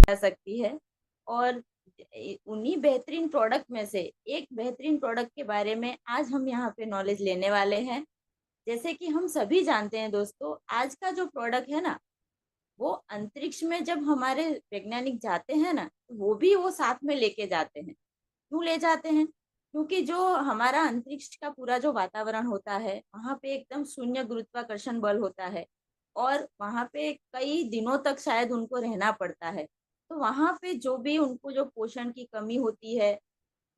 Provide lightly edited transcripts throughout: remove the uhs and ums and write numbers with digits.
जा सकती है। और उन्हीं बेहतरीन प्रोडक्ट में से एक बेहतरीन प्रोडक्ट के बारे में आज हम यहाँ पे नॉलेज लेने वाले हैं। जैसे कि हम सभी जानते हैं दोस्तों, आज का जो प्रोडक्ट है ना, वो अंतरिक्ष में जब हमारे वैज्ञानिक जाते हैं ना, तो वो भी वो साथ में लेके जाते हैं। क्यों ले जाते हैं? क्योंकि जो हमारा अंतरिक्ष का पूरा जो वातावरण होता है, वहाँ पे एकदम शून्य गुरुत्वाकर्षण बल होता है और वहाँ पे कई दिनों तक शायद उनको रहना पड़ता है। तो वहाँ पे जो भी उनको जो पोषण की कमी होती है,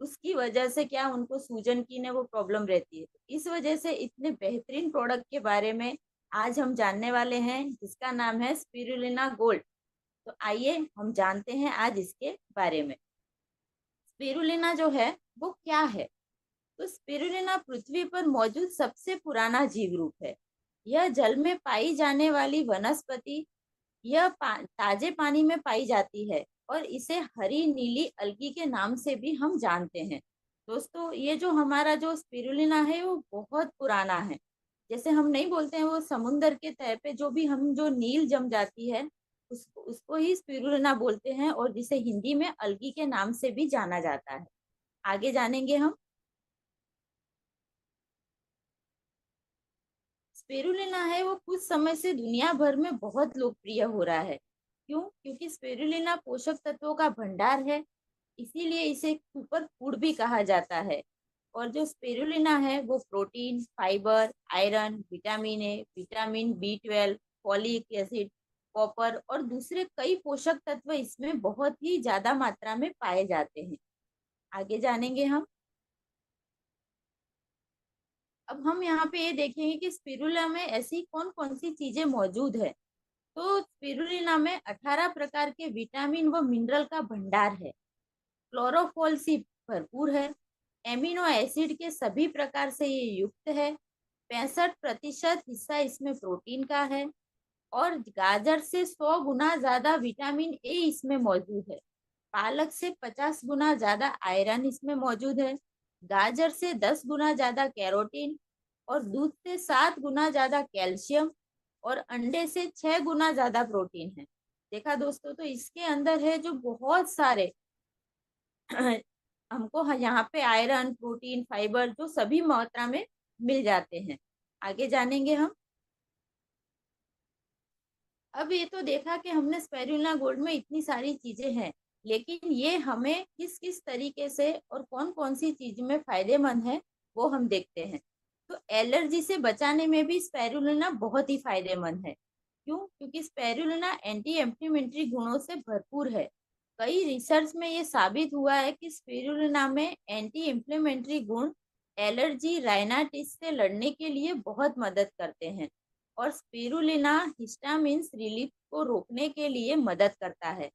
उसकी वजह से क्या उनको सूजन की ना वो प्रॉब्लम रहती है। इस वजह से इतने बेहतरीन प्रोडक्ट के बारे में आज हम जानने वाले हैं, जिसका नाम है स्पिरुलिना गोल्ड। तो आइए हम जानते हैं आज इसके बारे में। स्पिरुलिना जो है वो क्या है? तो स्पिरुलिना पृथ्वी पर मौजूद सबसे पुराना जीव रूप है। यह जल में पाई जाने वाली वनस्पति, यह ताजे पानी में पाई जाती है और इसे हरी नीली अलगी के नाम से भी हम जानते हैं। दोस्तों, ये जो हमारा जो स्पिरुलिना है वो बहुत पुराना है। जैसे हम नहीं बोलते हैं वो समुंदर के तह पे जो भी हम जो नील जम जाती है, उसको ही स्पिरुलिना बोलते हैं और जिसे हिंदी में अलगी के नाम से भी जाना जाता है। आगे जानेंगे हम। स्पिरुलिना है वो कुछ समय से दुनिया भर में बहुत लोकप्रिय हो रहा है। क्यों? क्योंकि स्पिरुलिना पोषक तत्वों का भंडार है, इसीलिए इसे सुपर फूड भी कहा जाता है। और जो स्पिरुलिना है वो protein, fibre, iron, vitamin A, vitamin B 12, folic acid, copper और दूसरे कई पोषक तत्व इसमें बहुत ही ज्यादा मात्रा में पाए जाते हैं। आगे जानेंगे हम। अब हम यहाँ पे ये देखेंगे कि स्पिरुलिना में ऐसी कौन कौन सी चीजें मौजूद है। तो स्पिरुलिना में 18 प्रकार के विटामिन व मिनरल का भंडार है। क्लोरोफॉल से भरपूर है। एमिनो एसिड के सभी प्रकार से ये युक्त है। 65% हिस्सा इसमें प्रोटीन का है। और गाजर से 100 गुना ज्यादा विटामिन ए इसमें मौजूद है। पालक से 50 गुना ज्यादा आयरन इसमें मौजूद है। गाजर से 10 गुना ज्यादा कैरोटीन और दूध से 7 गुना ज्यादा कैल्शियम और अंडे से 6 गुना ज्यादा प्रोटीन है। देखा दोस्तों, तो इसके अंदर है जो बहुत सारे हमको यहाँ पे आयरन, प्रोटीन, फाइबर जो सभी मात्रा में मिल जाते हैं। आगे जानेंगे हम। अब ये तो देखा कि हमने स्पिरुलिना गोल्ड में इतनी सारी चीजें हैं, लेकिन ये हमें किस किस तरीके से और कौन कौन सी चीज में फायदेमंद है वो हम देखते हैं। तो एलर्जी से बचाने में भी स्पिरुलिना बहुत ही फायदेमंद है। क्यों? क्योंकि स्पिरुलिना एंटी इंफ्लेमेटरी गुणों से भरपूर है। कई रिसर्च में ये साबित हुआ है कि स्पिरुलिना में एंटी इंफ्लेमेटरी गुण एलर्जी, राइनाइटिस से लड़ने के लिए बहुत मदद करते हैं। और स्पिरुलिना हिस्टामिन्स रिलीफ को रोकने के लिए मदद करता है।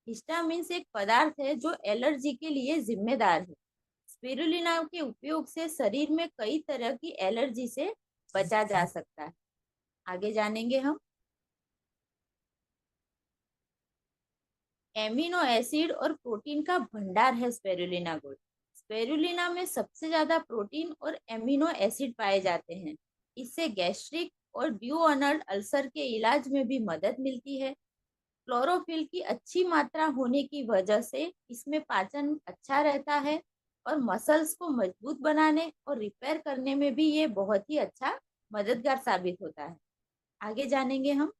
हिस्टामिन्स एक पदार्थ है जो एलर्जी के लिए जिम्मेदार है। स्पिरुलिना के उपयोग से शरीर में कई तरह की एलर्जी से बचा जा सकता है। आगे जानेंगे हम। एमिनो एसिड और प्रोटीन का भंडार है स्पिरुलिना गोल्ड। स्पिरुलिना में सबसे ज्यादा प्रोटीन और एमिनो एसिड पाए जाते हैं। इससे गैस्ट्रिक और ड्यूओनल अल्सर के इलाज में भी मदद मिलती है। क्लोरोफिल की अच्छी मात्रा होने की वजह से इसमें पाचन अच्छा रहता है और मसल्स को मजबूत बनाने और रिपेयर करने में भी ये बहुत ही अच्छा मददगार साबित होता है। आगे जानेंगे हम।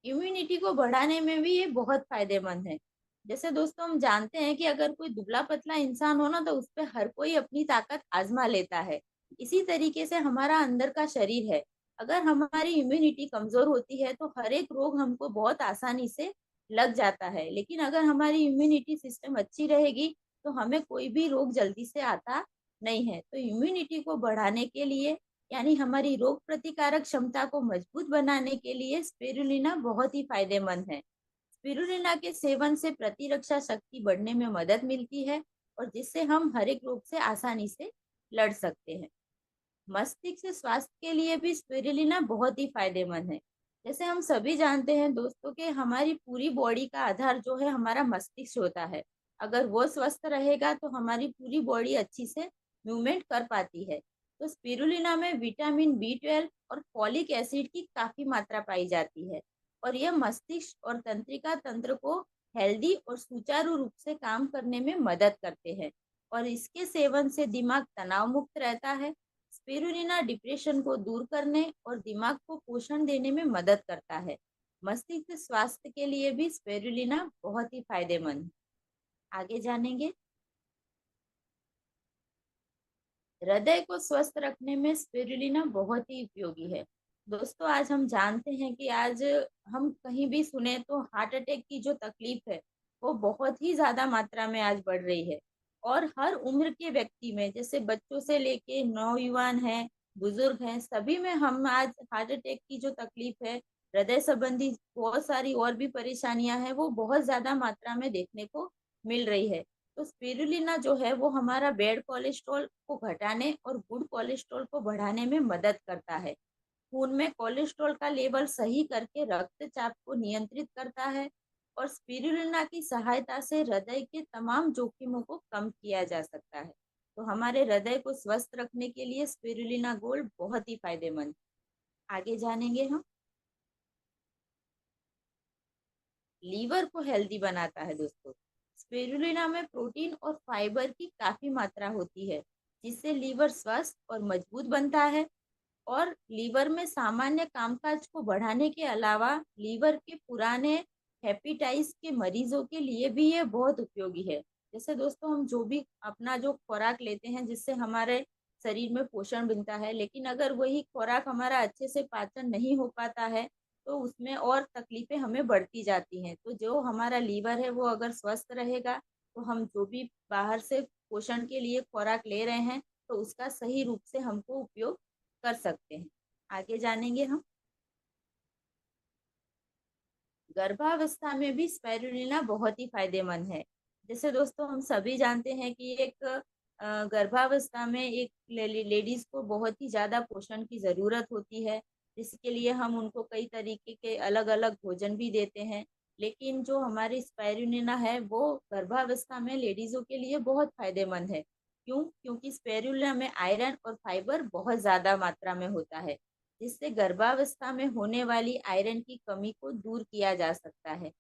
इम्यूनिटी को बढ़ाने में भी ये बहुत फायदेमंद है। जैसे दोस्तों, हम जानते हैं कि अगर कोई दुबला पतला इंसान हो ना, तो उस पे हर कोई अपनी ताकत आजमा लेता है। इसी तरीके से हमारा अंदर का शरीर है। अगर हमारी इम्यूनिटी कमजोर होती है तो हर एक रोग हमको बहुत आसानी से लग जाता है, लेकिन अगर हमारी इम्यूनिटी सिस्टम अच्छी रहेगी तो हमें कोई भी रोग जल्दी से आता नहीं है। तो इम्यूनिटी को बढ़ाने के लिए, यानी हमारी रोग प्रतिकारक क्षमता को मजबूत बनाने के लिए स्पिरुलिना बहुत ही फायदेमंद है। स्पिरुलिना के सेवन से प्रतिरक्षा शक्ति बढ़ने में मदद मिलती है और जिससे हम हर एक रोग से आसानी से लड़ सकते हैं। मस्तिष्क स्वास्थ्य के लिए भी स्पिरुलिना बहुत ही फायदेमंद है। जैसे हम सभी जानते हैं दोस्तों कि हमारी पूरी बॉडी का आधार जो है हमारा मस्तिष्क होता है। अगर वो स्वस्थ रहेगा तो हमारी पूरी बॉडी अच्छी से मूवमेंट कर पाती है। तो स्पिरुलिना में विटामिन बी 12 और फॉलिक एसिड की काफी मात्रा पाई जाती है। और यह मस्तिष्क और तंत्रिका तंत्र को हेल्दी और सुचारू रूप से काम करने में मदद करते हैं और इसके सेवन से दिमाग तनाव मुक्त रहता है। स्पिरुलिना डिप्रेशन को दूर करने और दिमाग को पोषण देने में मदद करता है। मस्तिष्क स्वास्थ्य के लिए भी स्पिरुलिना बहुत ही फायदेमंद है। आगे जानेंगे। हृदय को स्वस्थ रखने में स्पिरुलिना बहुत ही उपयोगी है। दोस्तों, आज हम जानते हैं कि आज हम कहीं भी सुने तो हार्ट अटैक की जो तकलीफ है वो बहुत ही ज्यादा मात्रा में आज बढ़ रही है और हर उम्र के व्यक्ति में, जैसे बच्चों से लेके नौजुवान है, बुजुर्ग हैं, सभी में हम आज हार्ट अटैक की जो तकलीफ है, हृदय संबंधी बहुत सारी और भी परेशानियां हैं, वो बहुत ज्यादा मात्रा में देखने को मिल रही है। तो स्पिरुलिना जो है वो हमारा बैड कोलेस्ट्रॉल को घटाने और गुड कोलेस्ट्रॉल को बढ़ाने में मदद करता है। खून में कोलेस्ट्रॉल का लेवल सही करके रक्तचाप को नियंत्रित करता है और स्पिरुलिना की सहायता से हृदय के तमाम जोखिमों को कम किया जा सकता है। तो हमारे हृदय को स्वस्थ रखने के लिए स्पिरुलिना गोल्ड बहुत ही फायदेमंद। आगे जानेंगे हम। लीवर को हेल्दी बनाता है दोस्तों। स्पिरुलिना में प्रोटीन और फाइबर की काफी मात्रा होती है जिससे लीवर स्वस्थ और मजबूत बनता है और लीवर में सामान्य कामकाज को बढ़ाने के अलावा लीवर के पुराने हेपेटाइटिस के मरीजों के लिए भी ये बहुत उपयोगी है। जैसे दोस्तों, हम जो भी अपना जो खुराक लेते हैं जिससे हमारे शरीर में पोषण मिलता है, लेकिन अगर वही खुराक हमारा अच्छे से पाचन नहीं हो पाता है तो उसमें और तकलीफें हमें बढ़ती जाती हैं। तो जो हमारा लीवर है वो अगर स्वस्थ रहेगा तो हम जो भी बाहर से पोषण के लिए खुराक ले रहे हैं तो उसका सही रूप से हमको उपयोग कर सकते हैं। आगे जानेंगे हम। गर्भावस्था में भी स्पाइरुलिना बहुत ही फायदेमंद है। जैसे दोस्तों, हम सभी जानते हैं कि एक गर्भावस्था में एक लेडीज को बहुत ही ज्यादा पोषण की जरूरत होती है, जिसके लिए हम उनको कई तरीके के अलग अलग भोजन भी देते हैं। लेकिन जो हमारी स्पाइरुलिना है वो गर्भावस्था में लेडीजों के लिए बहुत फायदेमंद है। क्यों? क्योंकि स्पाइरुलिना में आयरन और फाइबर बहुत ज्यादा मात्रा में होता है जिससे गर्भावस्था में होने वाली आयरन की कमी को दूर किया जा सकता है।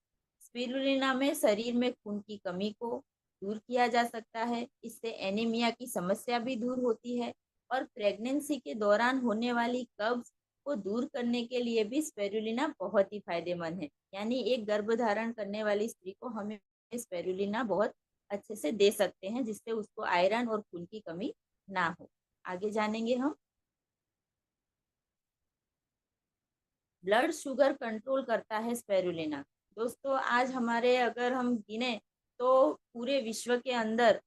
स्पिरुलिना में शरीर में खून की कमी को दूर किया जा सकता है। इससे एनीमिया की समस्या भी दूर होती है और प्रेगनेंसी के दौरान होने वाली कब्ज को दूर करने के लिए भी स्पिरुलिना बहुत ही फायदेमंद है। यानी एक गर्भधारण करने वाली स्त्री को हमें स्पिरुलिना बहुत अच्छे से दे सकते हैं जिससे उसको आयरन और खून की कमी ना हो। आगे जानेंगे हम। ब्लड शुगर कंट्रोल करता है स्पेरुलिना। दोस्तों, आज हमारे अगर हम गिने तो पूरे विश्व के अंदर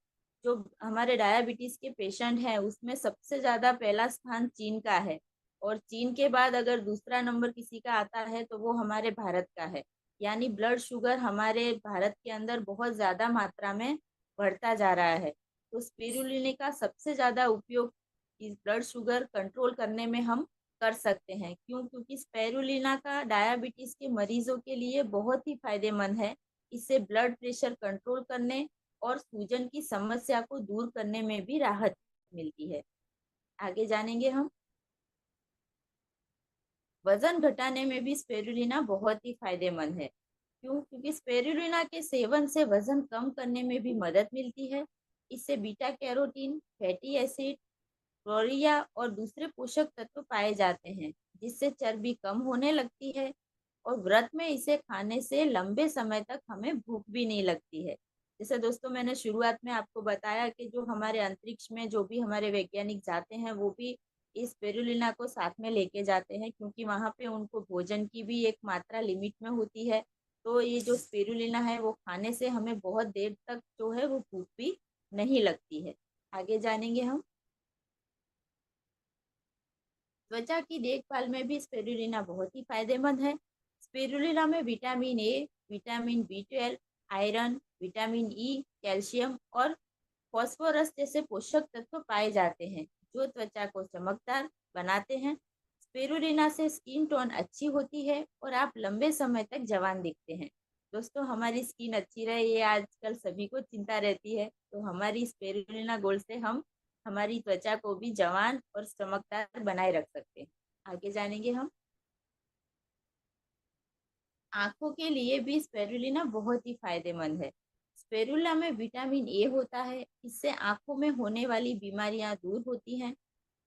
जो हमारे डायबिटीज के पेशेंट हैं उसमें सबसे ज्यादा पहला स्थान चीन का है और चीन के बाद अगर दूसरा नंबर किसी का आता है तो वो हमारे भारत का है। यानी ब्लड शुगर हमारे भारत के अंदर बहुत ज्यादा मात्रा में बढ़ता जा रहा है। तो स्पिरुलिना का सबसे ज्यादा उपयोग इस ब्लड शुगर कंट्रोल करने में हम कर सकते हैं। क्यों? क्योंकि स्पेरुलिना का डायबिटीज के मरीजों के लिए बहुत ही फायदेमंद है। इससे ब्लड प्रेशर कंट्रोल करने और सूजन की समस्या को दूर करने में भी राहत मिलती है। आगे जानेंगे हम। वजन घटाने में भी स्पेरुलिना बहुत ही फायदेमंद है। क्यों? क्योंकि स्पेरुलिना के सेवन से वजन कम करने में भी मदद मिलती है। इससे बीटा कैरोटीन, फैटी एसिड, क्लोरिया और दूसरे पोषक तत्व पाए जाते हैं जिससे चर्बी कम होने लगती है और व्रत में इसे खाने से लंबे समय तक हमें भूख भी नहीं लगती है। जैसे दोस्तों, मैंने शुरुआत में आपको बताया कि जो हमारे अंतरिक्ष में जो भी हमारे वैज्ञानिक जाते हैं वो भी इस स्पिरुलिना को साथ में लेके जाते हैं क्योंकि वहां पे उनको भोजन की भी एक मात्रा लिमिट में होती है। तो ये जो स्पिरुलिना है वो खाने से हमें बहुत देर तक जो है वो भूख भी नहीं लगती है। आगे जानेंगे हम। त्वचा की देखभाल में भी स्पिरुलिना बहुत ही फायदेमंद है। स्पिरुलिना में vitamin A, vitamin B 12, iron, vitamin E, calcium और फास्फोरस जैसे पोषक तत्व पाए जाते हैं जो त्वचा को चमकदार बनाते हैं। स्पिरुलिना से स्किन टोन अच्छी होती है और आप लंबे समय तक जवान दिखते हैं। दोस्तों, हमारी स्किन अच्छी रहे ये आजकल सभी को चिंता रहती है, तो हमारी स्पिरुलिना गोल्ड से हम हमारी त्वचा को भी जवान और चमकदार बनाए रख सकते हैं। आगे जानेंगे हम। आंखों के लिए भी स्पिरुलिना बहुत ही फायदेमंद है। स्पिरुलिना में विटामिन ए होता है, इससे आंखों में होने वाली बीमारियां दूर होती हैं।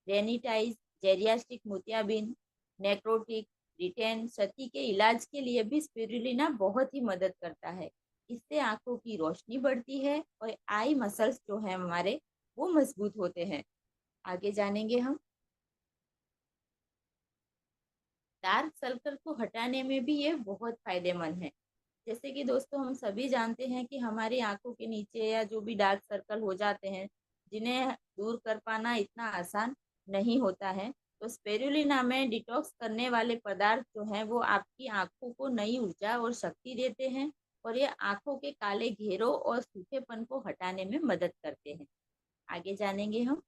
रेनिटाइज, जेरियास्टिक मोतियाबिंद, नेक्रोटिक, रिटेन, क्षति के इलाज के लिए भी स्पिरुलिना बहुत ही मदद करता है। इससे आंखों की रोशनी बढ़ती है और आई मसल्स जो है हमारे वो मजबूत होते हैं। आगे जानेंगे हम। डार्क सर्कल को हटाने में भी ये बहुत फायदेमंद है। जैसे कि दोस्तों हम सभी जानते हैं कि हमारी आंखों के नीचे या जो भी डार्क सर्कल हो जाते हैं, जिन्हें दूर कर पाना इतना आसान नहीं होता है। तो स्पिरुलिना में डिटॉक्स करने वाले पदार्थ जो हैं वो आपकी आंखों को नई ऊर्जा और शक्ति देते हैं, और ये आंखों के काले घेरों और सूखेपन को हटाने में मदद करते हैं। आगे जानेंगे हम।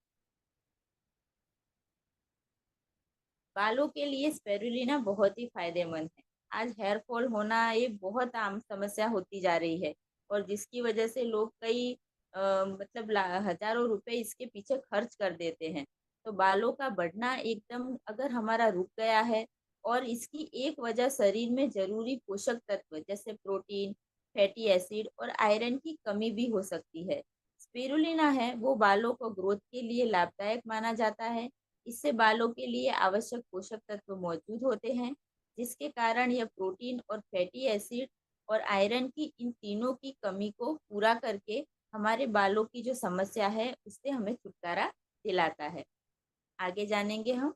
बालों के लिए स्पिरुलिना बहुत ही फायदेमंद है। आज हेयर फॉल होना ये बहुत आम समस्या होती जा रही है, और जिसकी वजह से लोग कई मतलब हजारों रुपए इसके पीछे खर्च कर देते हैं। तो बालों का बढ़ना एकदम अगर हमारा रुक गया है, और इसकी एक वजह शरीर में जरूरी पोषक तत्व जैसे प्रोटीन, फैटी एसिड और आयरन की कमी भी हो सकती है। स्पिरुलिना है वो बालों को ग्रोथ के लिए लाभदायक माना जाता है। इससे बालों के लिए आवश्यक पोषक तत्व मौजूद होते हैं, जिसके कारण यह प्रोटीन और फैटी एसिड और आयरन की इन तीनों की कमी को पूरा करके हमारे बालों की जो समस्या है उससे हमें छुटकारा दिलाता है। आगे जानेंगे हम।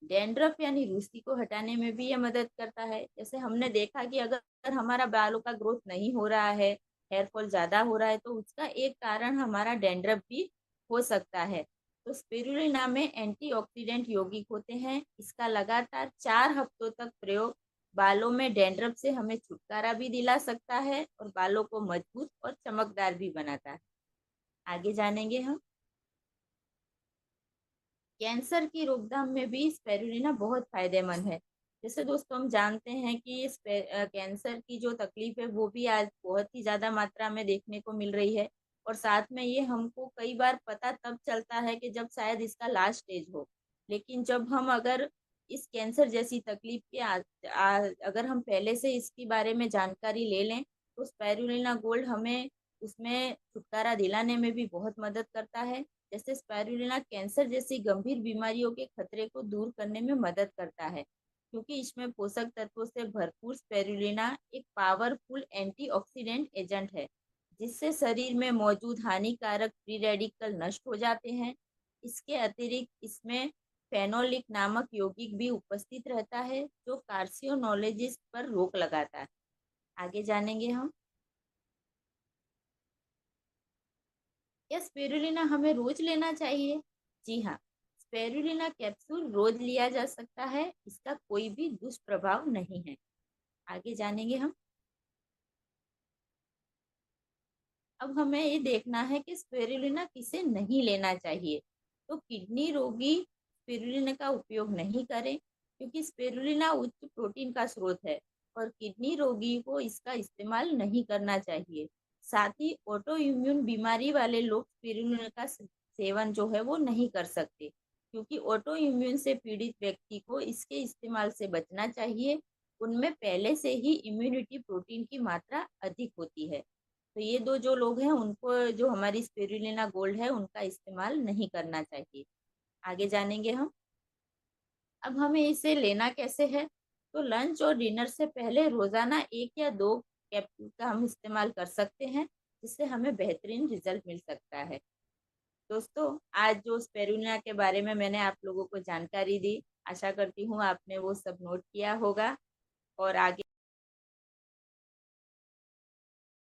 डैंड्रफ यानी रूसी को हटाने में भी ये मदद करता है। जैसे हमने देखा कि अगर हमारा बालों का ग्रोथ नहीं हो रहा है, हेयर फॉल ज्यादा हो रहा है, तो उसका एक कारण हमारा डैंड्रफ भी हो सकता है। तो स्पिरुलिना में एंटीऑक्सीडेंट यौगिक होते हैं। इसका लगातार 4 हफ्तों तक प्रयोग बालों में डैंड्रफ से हमें छुटकारा भी दिला सकता है, और बालों को मजबूत और चमकदार भी बनाता है। आगे जानेंगे हम। कैंसर की रोकथाम में भी स्पिरुलिना बहुत फायदेमंद है। जैसे दोस्तों हम जानते हैं कि कैंसर की जो तकलीफ है वो भी आज बहुत ही ज्यादा मात्रा में देखने को मिल रही है, और साथ में ये हमको कई बार पता तब चलता है कि जब शायद इसका लास्ट स्टेज हो। लेकिन जब हम अगर इस कैंसर जैसी तकलीफ के अगर हम पहले से इसके बारे में जानकारी ले लें, तो स्पिरुलिना गोल्ड हमें उसमें छुटकारा दिलाने में भी बहुत मदद करता है। जैसे स्पाइरुलिना कैंसर जैसी गंभीर बीमारियों के खतरे को दूर करने में मदद करता है, क्योंकि इसमें पोषक तत्वों से भरपूर स्पाइरुलिना एक पावरफुल एंटीऑक्सीडेंट एजेंट है, जिससे शरीर में मौजूद हानिकारक फ्री रेडिकल नष्ट हो जाते हैं। इसके अतिरिक्त इसमें फेनोलिक नामक यौगिक भी उपस्थित रहता है, जो कार्सिनोलॉजिस्ट पर रोक लगाता है। आगे जानेंगे हम। क्या स्पिरुलिना हमें रोज लेना चाहिए? जी हाँ, स्पिरुलिना कैप्सूल रोज लिया जा सकता है, इसका कोई भी दुष्प्रभाव नहीं है। आगे जानेंगे हम। अब हमें ये देखना है कि स्पिरुलिना किसे नहीं लेना चाहिए। तो किडनी रोगी स्पिरुलिना का उपयोग नहीं करें, क्योंकि स्पिरुलिना उच्च प्रोटीन का स्रोत है, और किडनी रोगी को इसका इस्तेमाल नहीं करना चाहिए। साथ ही ऑटो इम्यून बीमारी वाले लोग स्पिरुलिना का सेवन जो है वो नहीं कर सकते, क्योंकि ऑटो इम्यून से पीड़ित व्यक्ति को इसके इस्तेमाल से बचना चाहिए। उनमें पहले से ही इम्यूनिटी प्रोटीन की मात्रा अधिक होती है। तो ये दो जो लोग हैं उनको जो हमारी स्पिरुलिना गोल्ड है उनका इस्तेमाल नहीं करना चाहिए। आगे जानेंगे हम। अब हमें इसे लेना कैसे है? तो लंच और डिनर से पहले रोजाना 1 या 2 कैप्सूल का हम इस्तेमाल कर सकते हैं, जिससे हमें बेहतरीन रिजल्ट मिल सकता है। दोस्तों, आज जो स्पिरुलिना के बारे में मैंने आप लोगों को जानकारी दी, आशा करती हूँ आपने वो सब नोट किया होगा, और आगे